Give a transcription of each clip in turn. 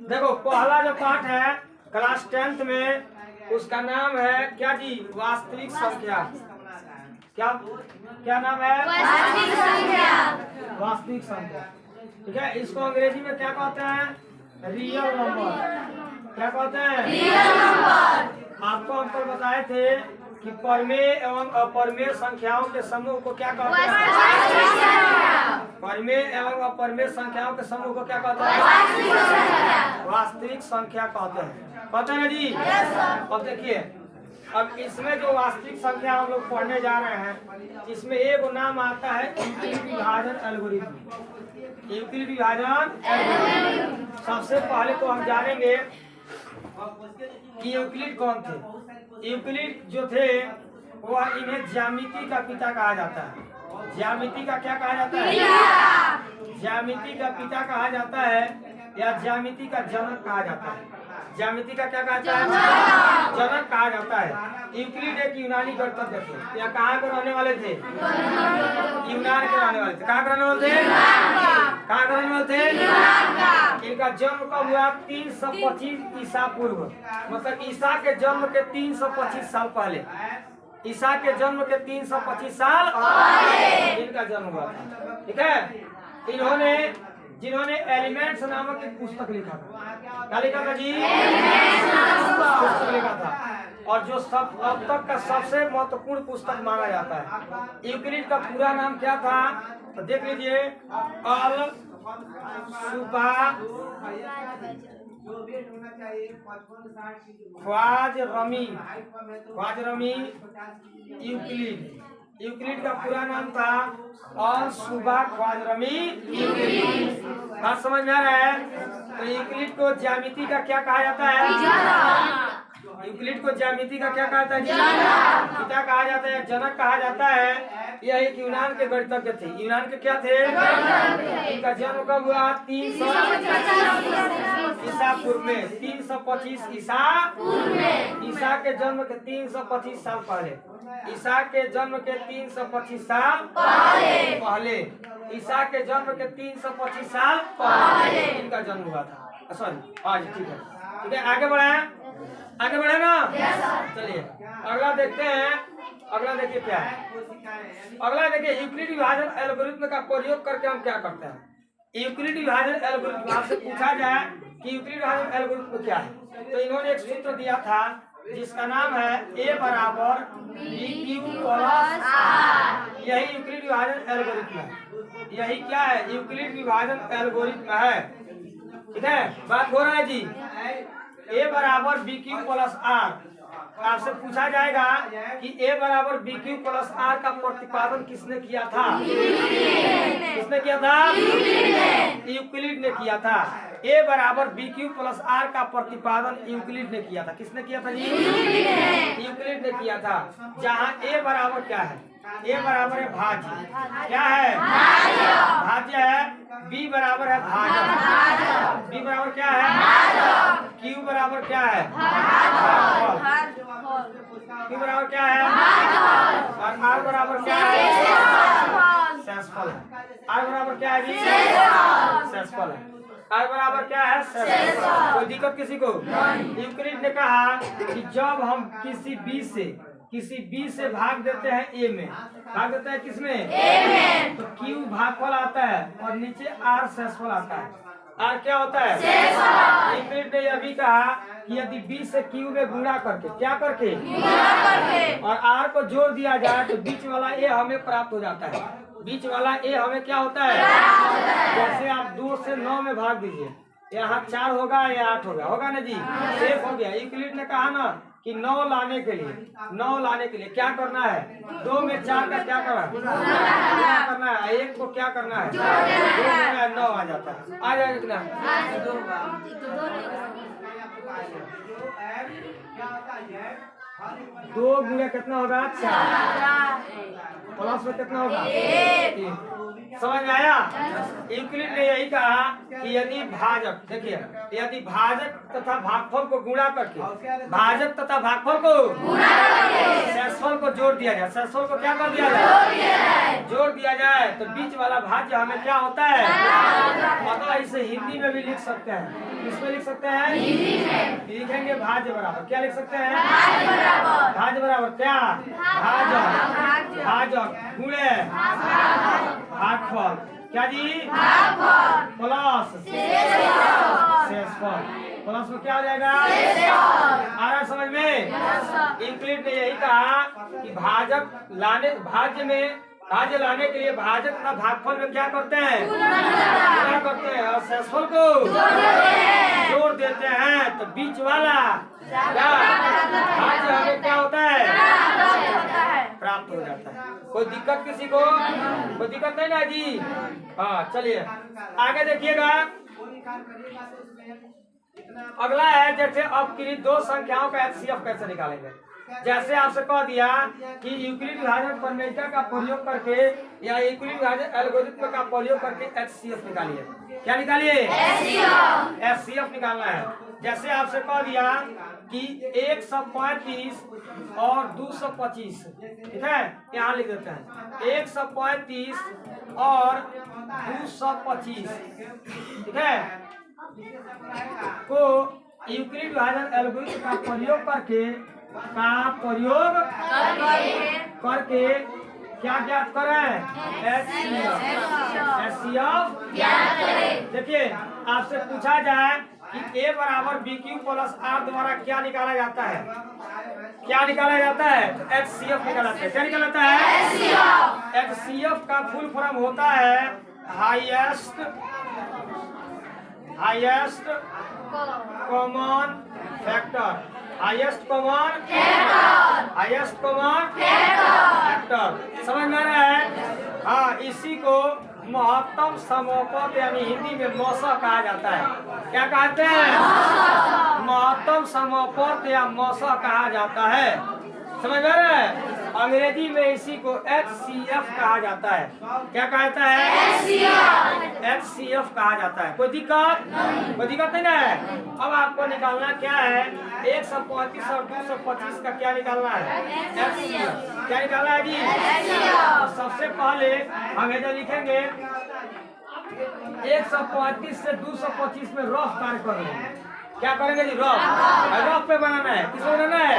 देखो पहला जो पाठ है क्लास 10th में, उसका नाम है क्या जी? वास्तविक संख्या। क्या क्या नाम है? वास्तविक संख्या। वास्तविक संख्या, ठीक है। इसको अंग्रेजी में क्या कहते हैं? Real number. क्या कहते हैं? Real number. आपको हम कल बताए थे कि परमेय एवं अपरमेय संख्याओं के समूह को क्या कहते हैं? परमेय एवं अपरमेय संख्याओं के समूह को क्या कहते हैं? वास्तविक संख्या कहते हैं। कहते हैं ना जी? अब देखिए, अब इसमें जो वास्तविक संख्या हम लोग पढ़ने जा रहे हैं, इसमें एक नाम आता है यूक्लिड विभाजन एल्गोरिथम। यूक्लिड विभाजन एल्गोरिथम। सबसे पहले तो हम जानेंगे कि यूक्लिड कौन थे। यूक्लिड जो थे वह इन्हें ज्यामिति का पिता कहा जाता है। ज्यामिति का क्या कहा जाता है? ज्यामिति का पिता कहा जाता है या ज्यामिति का जनक कहा जाता है। ज्यामिति का क्या कहा जाता है? जनक कहा जाता है। यूक्लिड एक यूनानी गणतज्ञ थे। या कहाँ के रहने वाले थे? यूनान के रहने वाले थे। कहाँ के रहने वाले थे? कहाँ के रहने वाले थे? इनका जन्म कब हुआ? 325 ईसा पूर्व, मतलब ईसा के जन्म के 325 साल पहले। ईसा के जन्म के 325 साल इनका जन्म हुआ था, ठीक है। इन्होंने जिन्होंने एलिमेंट्स नामक एक पुस्तक लिखा था। क्या लिखा था जी? पुस्तक लिखा था, और जो सब अब तक का सबसे महत्वपूर्ण पुस्तक माना जाता है। यूक्लिड का पूरा नाम क्या था? तो देख लीजिए, अल सुबा ख्वाजरमी यूक्लिड। यूक्लिड का पूरा नाम था अल सुबा ख्वाजरमी यूक्लिड। बात समझ में आ रहा है? तो यूक्लिड को ज्यामिति का क्या कहा जाता है? यूक्लिड को ज्यामिति का क्या कहा जाता है? पिता कहा जाता है, जनक कहा जाता है। यह एक यूनान के गणितज्ञ थे। यूनान के क्या थे? इनका जन्म कब हुआ? 325 ईसा पूर्व में। 325 ईसा ईसा के जन्म के 325 साल पहले। ईसा के जन्म के 325 साल पहले। ईसा के जन्म के 325 साल पहले इनका जन्म हुआ था। सॉरी, आज ठीक है, ठीक है। आगे बढ़े, आगे बढ़े ना? चलिए अगला देखते हैं। अगला देखिए क्या है। अगला देखिए, यूक्लिड विभाजन एल्गोरिथम का प्रयोग करके हम क्या करते हैं। यूक्लिड विभाजन एल्गोरिथम, आपसे पूछा जाए कि यूक्लिड विभाजन एल्गोरिथम क्या है, तो इन्होंने एक सूत्र दिया था जिसका नाम है A बराबर BQ प्लस R। यही यूक्लिड विभाजन एल्गोरिथम है। यही क्या है? यूक्लिड विभाजन एल्गोरिथम है, ठीक है। बात हो रहा है जी। A बराबर BQ प्लस R। आपसे पूछा जाएगा कि A बराबर BQ प्लस R का प्रतिपादन किसने किया था? किसने किया था? यूक्लिड ने किया था। A बराबर BQ प्लस R का प्रतिपादन यूक्लिड ने किया था। किसने किया था जी? यूक्लिड ने किया था। जहाँ A बराबर क्या है? A बराबर है भाज्य। क्या है? भाज्य है। B बराबर है भाजक। B बराबर क्या है? Q बराबर क्या है? Q बराबर क्या है? और R बराबर क्या है? शेषफल है। R बराबर क्या है जी? शेषफल है। R बराबर क्या है? शेषफल। कोई दिक्कत किसी को? यूक्लिड ने कहा कि जब हम किसी B से भाग देते हैं A में, भाग देते हैं किसमें? A में, तो Q भागफल आता है और नीचे R शेषफल आता है। R क्या होता है? शेषफल। यूक्लिड ने यह भी कहा कि यदि B से Q में गुणा करके, क्या करके? गुणा करके, और R को जोड़ दिया जाए तो बीच वाला A हमें प्राप्त हो जाता है। बीच वाला A हमें क्या होता है? जैसे आप 2 से 9 में भाग दीजिए, यहाँ 4 होगा या 8 होगा ना जी? 1 हो गया। यूक्लिड ने कहा ना कि 9 लाने के लिए क्या करना है? 2 में 4 का क्या करना है? 1 को क्या करना है? जोड़ना है। 9 आ जाता है। आ जाएगा कितना? 2 गुना कितना होगा 4 प्लस में कितना होगा 1 समझ में आया। यूक्लिड ने यही कहा कि यदि भाजक देखिए यदि भाजक तथा भागफल को गुणा करके भाजक तथा भागफल को शेषफल को जोड़ दिया जाए शेषफल को क्या कर दिया जाए जोड़ दिया जाए तो बीच वाला भाज्य हमें क्या होता है मतलब इसे हिंदी में भी लिख सकते हैं। किसमें लिख सकते हैं लिखेंगे भाज्य बराबर क्या लिख सकते हैं भाज्य बराबर क्या भाजक गुणे भागफल क्या जी प्लस शेषफल प्लस में क्या हो जाएगा आ रहा समझ में। यूक्लिड ने यही कहा कि भाज्य लाने के लिए भाजक तथा भागफल में क्या करते हैं गुणा करते हैं और शेषफल को जोड़ देते हैं तो बीच वाला क्या भाज्य हमें क्या होता है प्राप्त हो जाता है। कोई दिक्कत किसी को कोई दिक्कत नहीं ना जी। हाँ चलिए आगे देखिएगा अगला है जैसे अपकृत 2 संख्याओं का HCF कैसे निकालेंगे। जैसे आपसे कह दिया कि यूक्लिड विभाजन प्रमेय का प्रयोग करके या यूक्लिड विभाजन एल्गोरिथ्म का प्रयोग करके HCF निकालिए। क्या निकालिए HCF निकालना है। जैसे आपसे कह दिया कि 135 और 225 ठीक है यहाँ लिख देते हैं 135 और 225 ठीक है को यूक्लिड विभाजन एल्गोरिथ्म का प्रयोग करके क्या ज्ञात करें HCF देखिए आपसे पूछा जाए कि A बराबर BQ प्लस R द्वारा क्या निकाला जाता है क्या निकाला जाता है तो HCF निकाला जाता है। क्या निकाला जाता है HCF का फुल फॉर्म होता है हाईएस्ट कॉमन फैक्टर समझ में आ रहा है। हाँ इसी को महत्तम समोपद यानी हिंदी में मौसा कहा जाता है। क्या कहते हैं महत्तम समोपद या मौसा कहा जाता है। समझ में आ रहा है। अंग्रेजी में इसी को HCF कहा जाता है। क्या कहता है HCF कहा जाता है। कोई दिक्कत नहीं ना है। अब आपको निकालना क्या है 135 और 225 का क्या निकालना है HCF। क्या निकालना है जी सबसे पहले हम इधर लिखेंगे 135 से 225 में रफ कार्य कर लेंगे। क्या करेंगे जी रफ पे बनाना है। किसको बनाना है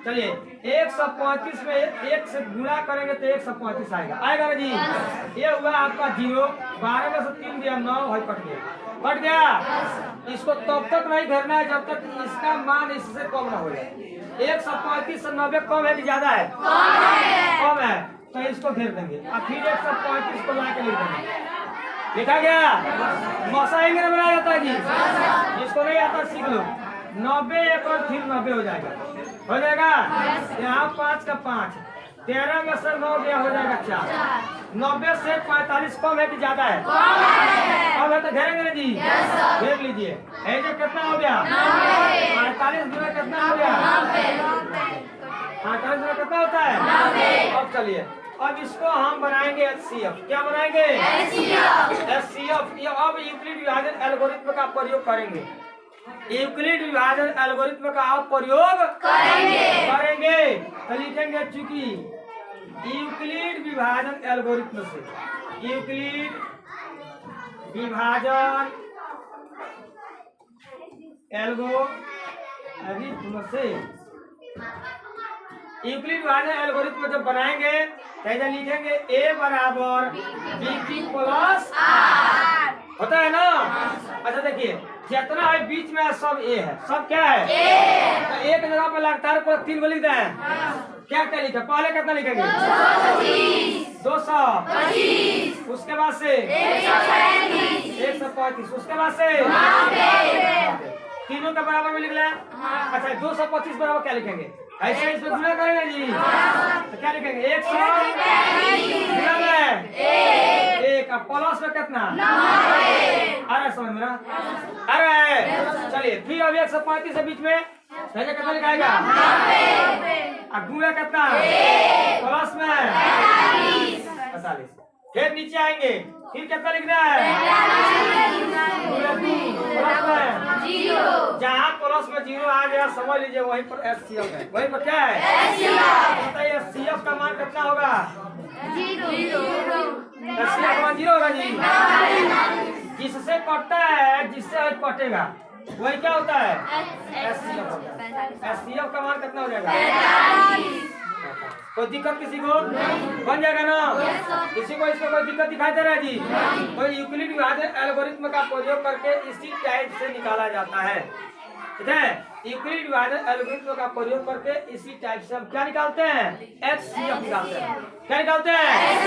चलिए 135 में 1 से गुणा करेंगे तो 135 आएगा ना जी। ये हुआ आपका 0 12 में से 3 दिया 9 है कट गया। इसको तब तक नहीं घेरना है जब तक इसका मान इससे कम ना हो जाए। 135 से 90 कम है कि ज्यादा है कम है तो इसको घेर देंगे और फिर 135 को ला के लिख देंगे। लिखा गया मौसा ही में बनाया जाता है जी। जिसको नहीं आता सीख लो 90 एक और फिर 90 हो जाएगा यहाँ 5 का 5 13 में से 9 गया हो जाएगा 4 90 से 45 कम है कि ज्यादा है कम है तो घेरेंगे ना जी घेर लीजिए। ऐसे कितना हो गया 45 गुना कितना हो गया 45 गुना कितना होता है। अब चलिए अब इसको हम बनाएंगे HCF। क्या बनाएंगे HCF। अब यूक्लिड विभाजन एल्गोरिथ्म का प्रयोग करेंगे। यूक्लिड विभाजन एल्गोरिथ्म का आप प्रयोग करेंगे तो लिखेंगे चूंकि यूक्लिड विभाजन एल्गोरिथ्म से यूक्लिड विभाजन एल्गोरिथ्म से यूक्लिड विभाजन एल्गोरिथ्म जब बनाएंगे तो इधर लिखेंगे A बराबर BQ प्लस R होता है ना। अच्छा देखिए जितना है बीच में सब A है सब क्या है तो एक जगह पे लगातार पूरा 3 को लिख दें। क्या लिखा पहले कितना लिखेंगे 225 उसके बाद से 135 उसके बाद से तीनों के बराबर में लिख लें। अच्छा 225 बराबर क्या लिखेंगे ऐसे इसमें गुणा करेंगे जी तो क्या लिखेंगे 100 एक प्लस में कितना अरे समझ मेरा अरे चलिए फिर अब 135 के बीच में पहले कितना लिखाएगा? और गुणा कितना? प्लस में 45। फिर नीचे आएंगे, फिर कितना लिखना है? प्लस में 0। जहाँ प्लस में 0 आ गया समझ लीजिए वहीं पर एचसीएफ है। वहीं पर क्या है? बताइए एचसीएफ का मान कितना होगा? एचसीएफ का मान 0 होगा जी। जिससे कटता है जिससे कटेगा वही क्या होता है? एचसीएफ होता है। एचसीएफ का मान कितना हो जाएगा? 45। कोई दिक्कत किसी को? बन जाएगा ना? किसी को इसमें कोई दिक्कत दिखाई दे रहा है जी? कोई यूक्लिड विभाजन एल्गोरिथ्म का प्रयोग करके इसी टाइप से निकाला जाता है। ठीक है, यूक्लिड विभाजन एल्गोरिथ्म का प्रयोग करके इसी टाइप से हम क्या निकालते हैं? एचसीएफ निकालते हैं। क्या निकालते हैं?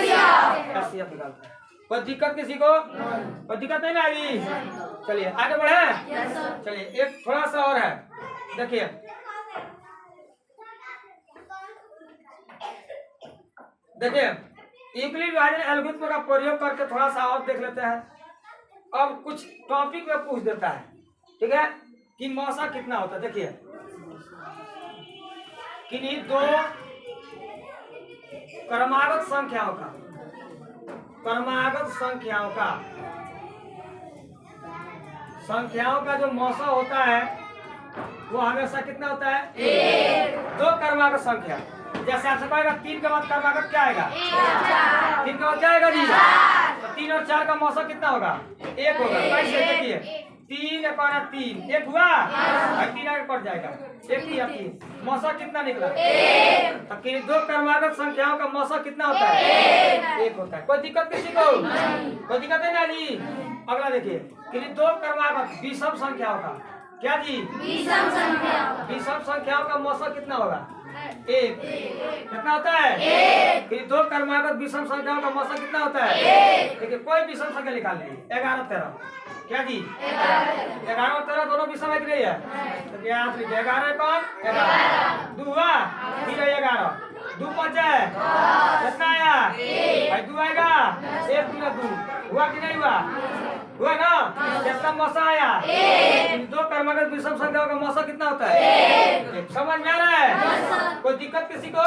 एचसीएफ निकालते हैं। कोई दिक्कत किसी को? कोई दिक्कत नहीं ना आई? चलिए आगे बढ़े। चलिए एक थोड़ा सा और है, देखिए देखिए यूक्लिड विभाजन एल्गोरिथ्म का प्रयोग करके थोड़ा सा और देख लेते हैं। अब कुछ टॉपिक में पूछ देता है, ठीक है, कि मौसा कितना होता है। देखिए किन्हीं दो क्रमागत संख्याओं का जो मौसा होता है वो हमेशा कितना होता है? 2 क्रमागत संख्या। जैसे आपसे कहेगा 3 के बाद क्रमागत क्या आएगा? 3 के बाद क्या आएगा जी? तो 3 और 4 का मौसा कितना होगा? 1 होगा। कैसे? देखिए 3 एक और 3 1 हुआ और 3 आगे कट जाएगा। 1 या 3 मौसा कितना निकला? 1। तो किन्हीं 2 क्रमागत संख्याओं का मौसा कितना होता है? 1 होता है। कोई दिक्कत किसी को? कोई दिक्कत है ना जी? अगला देखिए किन्हीं 2 क्रमागत विषम संख्याओं का क्या जी? विषम संख्याओं का मौसा कितना होगा? 1। कितना होता है? 1। फिर 2 क्रमागत विषम संख्याओं का मौसा कितना होता है? 1। देखिए कोई विषम संख्या निकाल लीजिए। 11 13 क्या जी? 11 और 13 दोनों विषम है कि नहीं है? तो क्या आप लिखिए 11 कौन? 11 2 हुआ, फिर 11 2 5 है कितना आया? भाई 2 आएगा। 1 3 2 हुआ कि नहीं हुआ? हुआ ना? कितना मौसा आया? 1। 2 क्रमागत विषम संख्याओं का मौसा कितना होता है? 1। समझ में आ रहा है? कोई दिक्कत किसी को?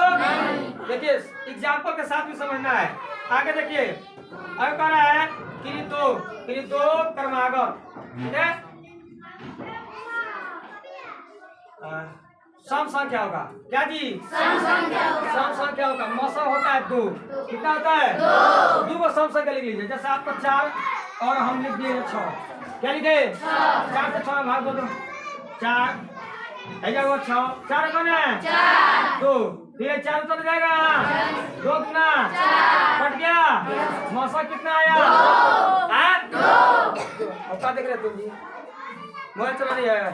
देखिए एग्जाम्पल के साथ भी समझना है। आगे देखिए आगे कह रहा है किन्हीं दो क्रमागत, ठीक है, सम संख्याओं का क्या जी? सम संख्याओं का मौसा होता है 2। कितना होता है? 2 को सम संख्या लिख लीजिए। जैसे आपको 4 और हम लिख दिए 6। क्या लिखे? 4 से 6 में भाग दो। 4 वो 6 4 कौन है? 2 फिर 4 चल जाएगा। 2 गुना कट गया। मौसा कितना आया? 2। अब क्या देख रहे तुम जी? मोबाइल चला नहीं आया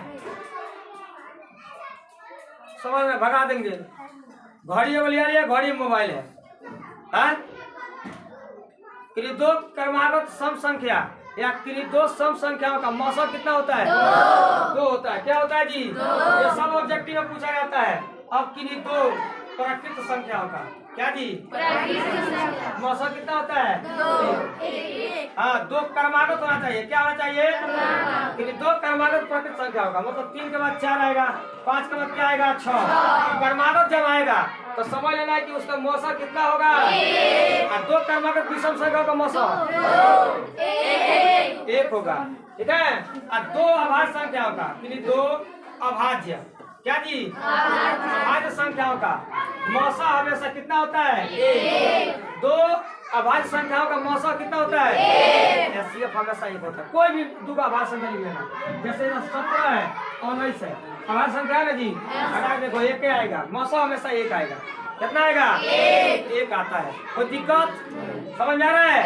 समझ में भगा देंगे। घड़ी बोलिए रही है, घड़ी मोबाइल है। किन्हीं 2 क्रमागत सम संख्या या किन्हीं 2 सम संख्याओं का मौसा कितना होता है? 2 होता है। क्या होता है जी? ये सब ऑब्जेक्टिव में पूछा जाता है। अब किन्हीं 2 प्राकृत संख्याओं का क्या जी? मौसा कितना होता है? 2। हाँ 2 क्रमागत होना चाहिए। क्या होना चाहिए? किन्हीं 2 क्रमागत प्राकृत संख्याओं का मतलब 3 के बाद 4 आएगा, 5 के बाद क्या आएगा? 6। क्रमागत जब आएगा तो समझ लेना है कि उसका मौसा कितना होगा? 2 क्रमागत विषम संख्याओं का मौसा 1 होगा। ठीक है। और 2 अभाज्य संख्याओं का किन्हीं 2 अभाज्य क्या जी? अभाज्य संख्याओं का मौसा हमेशा कितना होता है? 1। 2 अभाज्य संख्याओं का मौसा कितना होता है? 1। एचसीएफ हमेशा 1 होता है। कोई भी 2 का अभाज्य संख्या लिख लेना। जैसे 17 है और 19 है अभाज्य संख्या है ना जी? अगर देखो 1 आएगा, मौसा हमेशा 1 आएगा। कितना आएगा? 1 आता है। कोई दिक्कत समझ में आ रहा है?